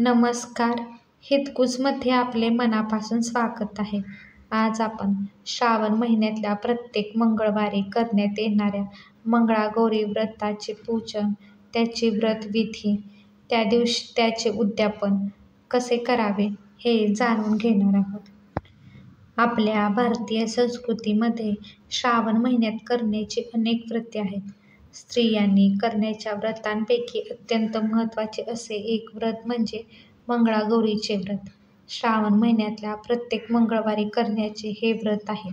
नमस्कार. हितगुजमध्ये आपले मनापासून स्वागत आहे. आज आपण श्रावण महिन्यातल्या प्रत्येक मंगळवारी करण्यात येणाऱ्या मंगळागौरी व्रताचे पूजन, त्याची व्रतविधी, त्या दिवशी त्याचे उद्यापन कसे करावे हे जाणून घेणार आहोत. आपल्या भारतीय संस्कृतीमध्ये श्रावण महिन्यात करण्याची अनेक व्रते आहेत. स्त्रियांनी करण्याच्या व्रतांपैकी अत्यंत महत्त्वाचे असे एक व्रत म्हणजे मंगळागौरीचे व्रत. श्रावण महिन्यातल्या प्रत्येक मंगळवारी करण्याचे हे व्रत आहे.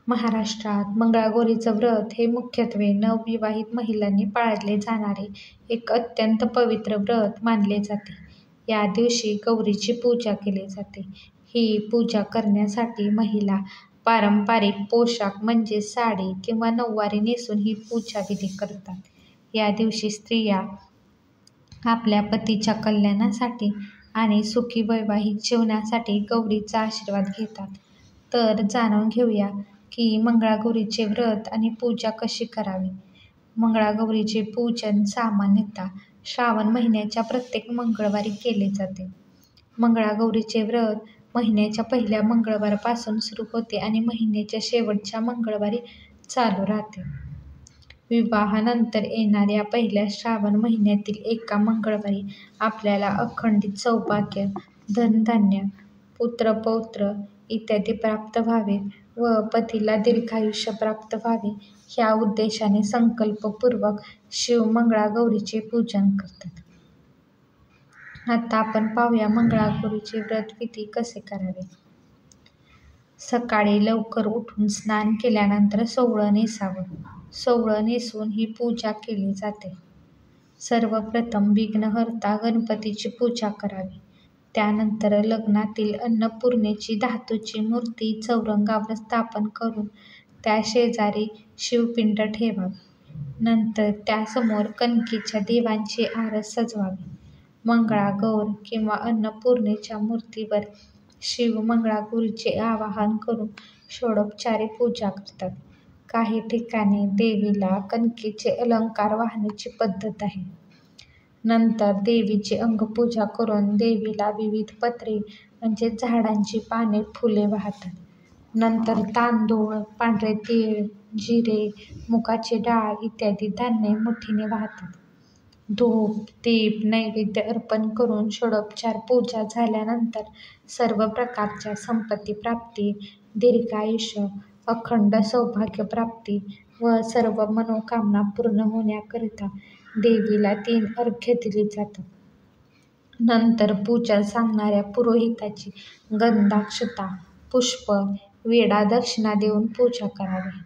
महाराष्ट्रात मंगळागौरीचं व्रत हे मुख्यत्वे नवविवाहित महिलांनी पाळले जाणारे एक अत्यंत पवित्र व्रत मानले जाते. या दिवशी गौरीची पूजा केली जाते. ही पूजा करण्यासाठी महिला पारंपरिक पोशाख म्हणजे साडी किंवा नऊवारी नेसून ही पूजाविधी करतात. या दिवशी स्त्रिया आपल्या पतीच्या कल्याणासाठी आणि सुखी वैवाहिक जीवनासाठी गौरीचा आशीर्वाद घेतात. तर जाणून घेऊया की मंगळागौरीचे व्रत आणि पूजा कशी करावी. मंगळागौरीचे पूजन सामान्यतः श्रावण महिन्याच्या प्रत्येक मंगळवारी केले जाते. मंगळागौरीचे व्रत महिन्याच्या पहिल्या मंगळवारपासून सुरू होते आणि महिन्याच्या शेवटच्या मंगळवारी चालू राहते. विवाहानंतर येणाऱ्या पहिल्या श्रावण महिन्यातील एका मंगळवारी आपल्याला अखंडित सौभाग्य, धनधान्य, पुत्रपौत्र इत्यादी प्राप्त व्हावे व पतीला दीर्घायुष्य प्राप्त व्हावे ह्या उद्देशाने संकल्पपूर्वक शिव मंगळागौरीचे पूजन करतात. आता आपण पाहूया मंगळागौरीचे व्रतविधी कसे करावे. सकाळी लवकर उठून स्नान केल्यानंतर सोवळं नेसावं. सोवळं नेसून ही पूजा केली जाते. सर्वप्रथम विघ्नहर्ता गणपतीची पूजा करावी. त्यानंतर लग्नातील अन्नपूर्णेची धातूची मूर्ती चौरंगावर स्थापन करून त्या शेजारी शिवपिंड ठेवावी. नंतर त्यासमोर कणकेच्या दिव्यांची आरस सजवावी. मंगळागौर किंवा अन्नपूर्णेच्या मूर्तीवर शिव मंगळागौरीचे आवाहन करून षोडोपचारे पूजा करतात. काही ठिकाणी देवीला कणकेचे अलंकार वाहण्याची पद्धत आहे. नंतर देवीची अंगपूजा करून देवीला विविध पत्रे म्हणजे झाडांची पाने, फुले वाहतात. नंतर तांदूळ, पांढरे तीळ, जिरे, मुगाची डाळ इत्यादी धान्ये मुठीने वाहतात. धूप, दीप, नैवेद्य अर्पण करून षोडोपचार पूजा झाल्यानंतर सर्व प्रकारच्या संपत्ती प्राप्ती, दीर्घायुष्य, अखंड सौभाग्य प्राप्ती व सर्व मनोकामना पूर्ण होण्याकरिता देवीला 3 अर्घ्य दिली जातात. नंतर पूजा सांगणाऱ्या पुरोहिताची गंधाक्षता, पुष्प, विडा दक्षिणा देऊन पूजा करावी.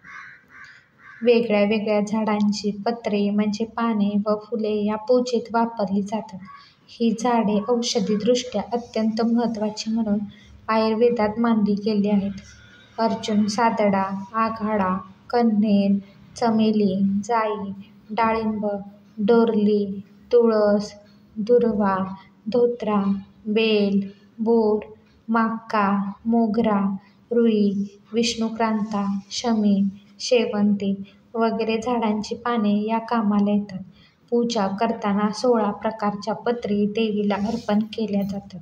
वेगळ्या वेगळ्या झाडांची पत्रे म्हणजे पाने व फुले या पूजेत वापरली जातात. ही झाडे औषधीदृष्ट्या अत्यंत महत्त्वाची म्हणून आयुर्वेदात मानली गेली आहेत. अर्जुन सादडा, आघाडा, कण्हेर, चमेली, जाई, डाळिंब, डोरली, तुळस, दुर्वा, धोत्रा, बेल, बोर, माका, मोगरा, रुई, विष्णुक्रांता, शमी, शेवंती वगैरे झाडांची पाने या कामाला येतात. पूजा करताना 16 प्रकारच्या पत्री देवीला अर्पण केल्या जातात.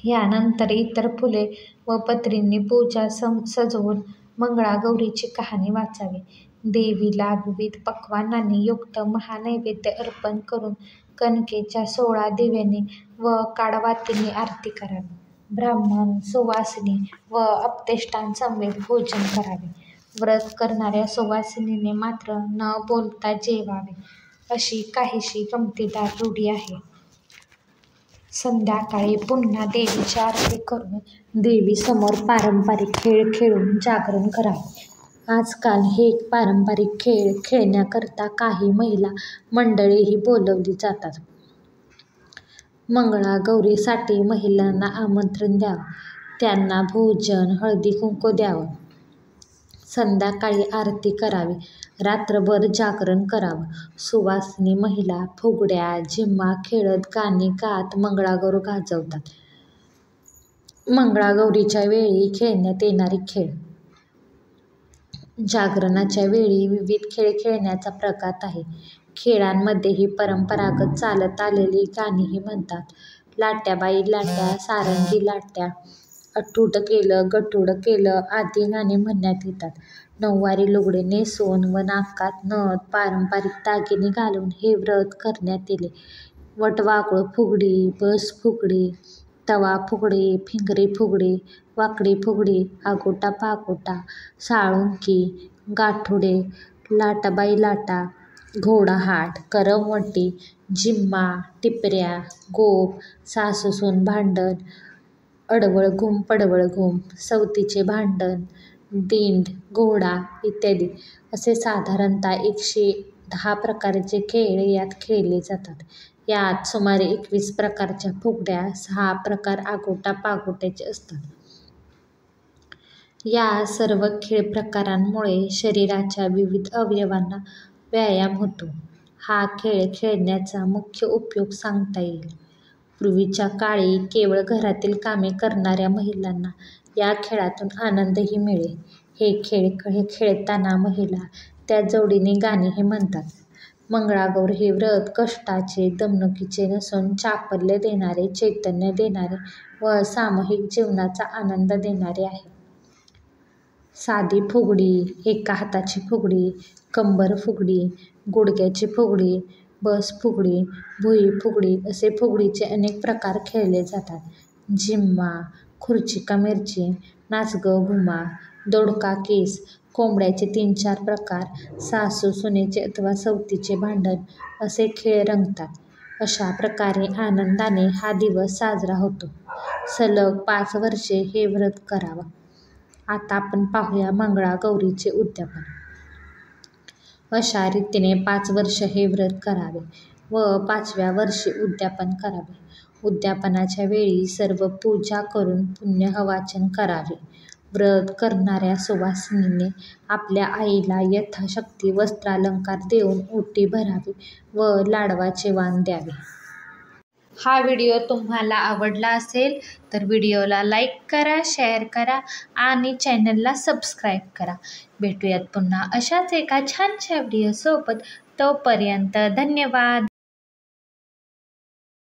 यानंतर इतर फुले व पत्रींनी पूजा सजवून मंगळागौरीची कहाणी वाचावी. देवीला विविध पक्वान्नांनी युक्त महानैवेद्य अर्पण करून कणकेच्या 16 दिव्यांनी व काडवातींनी आरती करावी. ब्राह्मण, सुवासिनी व आप्तेष्टांसमवेत भोजन करावे. व्रत करणाऱ्या सुवासिनीने मात्र न बोलता जेवावे अशी काहीशी गमतीदार रूढी आहे. संध्याकाळी पुन्हा देवीची आरती करून देवीसमोर पारंपरिक खेळ खेळून जागरण करावे. आजकाल हे पारंपरिक खेळ खेळण्याकरता काही महिला मंडळीही बोलावली जातात. मंगळागौरीसाठी महिलांना आमंत्रण द्यावं. त्यांना भोजन, हळदी-कुंकू द्यावं. संध्याकाळी आरती करावी. रात्रभर जागरण करावं. सुवासिनी महिला फुगड्या, झिम्मा खेळत गाणी गात मंगळागौर गाजवतात. मंगळागौरीच्या वेळी खेळण्यात येणारे खेळ. जागरणाच्या वेळी विविध खेळ खेळण्याचा प्रघात आहे. खेळांमध्येही परंपरागत चालत आलेली गाणीही म्हणतात. लाट्याबाई लाट्या, सारंगी लाट्या, अठूड केलं गठूड केलं आदी गाणी म्हणण्यात येतात. नऊवारी लुगडे नेसवून व नाकात नथ, पारंपरिक दागिने घालून हे व्रत करण्यात येते. वटवाघूळ फुगडी, बस फुगडी, तवा फुगडी, फिंगरी फुगडी, वाकडी फुगडी, आगोटा पागोटा, साळुंकी, गाठुडे, लाटाबाई लाटा, घोडाहाट, करमवटी, जिम्मा, टिपऱ्या, गोफ, सासूसून भांडण, अडवळ घुम पडवळ घुम, सवतीचे भांडण, दिंड, घोडा इत्यादी असे साधारणतः 110 प्रकारचे खेळ यात खेळले जातात. यात सुमारे 21 प्रकारच्या फुगड्या, 6 प्रकार आगोटा पागोट्याचे असतात. या सर्व खेळ प्रकारांमुळे शरीराच्या विविध अवयवांना व्यायाम होतो. हा खेळ खेळण्याचा मुख्य उपयोग सांगता येईल. पूर्वीच्या काळी केवळ घरातील कामे करणाऱ्या महिलांना या खेळातून आनंदही मिळे. हे खेळ खेळताना महिला त्या जोडीने गाणेही म्हणतात. मंगळागौर हे व्रत कष्टाचे, दमणुकीचे नसून चापल्य देणारे, चैतन्य देणारे व सामूहिक जीवनाचा आनंद देणारे आहे. साधी फुगडी, एका हाताची फुगडी, कंबर फुगडी, गुडघ्याची फुगडी, बस फुगडी, भुई फुगडी असे फुगडीचे अनेक प्रकार खेळले जातात. जिम्मा, खुर्ची का मिरची, नाच गं घुमा, दोडका केस, कोंबड्याचे 3-4 प्रकार, सासू सुनेचे अथवा सवतीचे भांडण असे खेळ रंगतात. अशा प्रकारे आनंदाने हा दिवस साजरा होतो. सलग 5 वर्षे हे व्रत करावं. आता आपण पाहूया मंगळागौरीचे उद्यापन. अशा रीतीने 5 वर्ष हे व्रत करावे व 5व्या वर्षी उद्यापन करावे. उद्यापनाच्या वेळी सर्व पूजा करून पुण्यवाचन करावे. व्रत करणाऱ्या सुवासिनीने आपल्या आईला यथाशक्ती वस्त्रालंकार देऊन ओटी भरावी व लाडवाचे वाण द्यावे. हा व्हिडिओ तुम्हाला आवडला असेल तर व्हिडिओला लाईक करा, शेअर करा आणि चॅनलला सबस्क्राईब करा. भेटूयात पुन्हा अशाच एका छानशा व्हिडिओसोबत. तोपर्यंत धन्यवाद.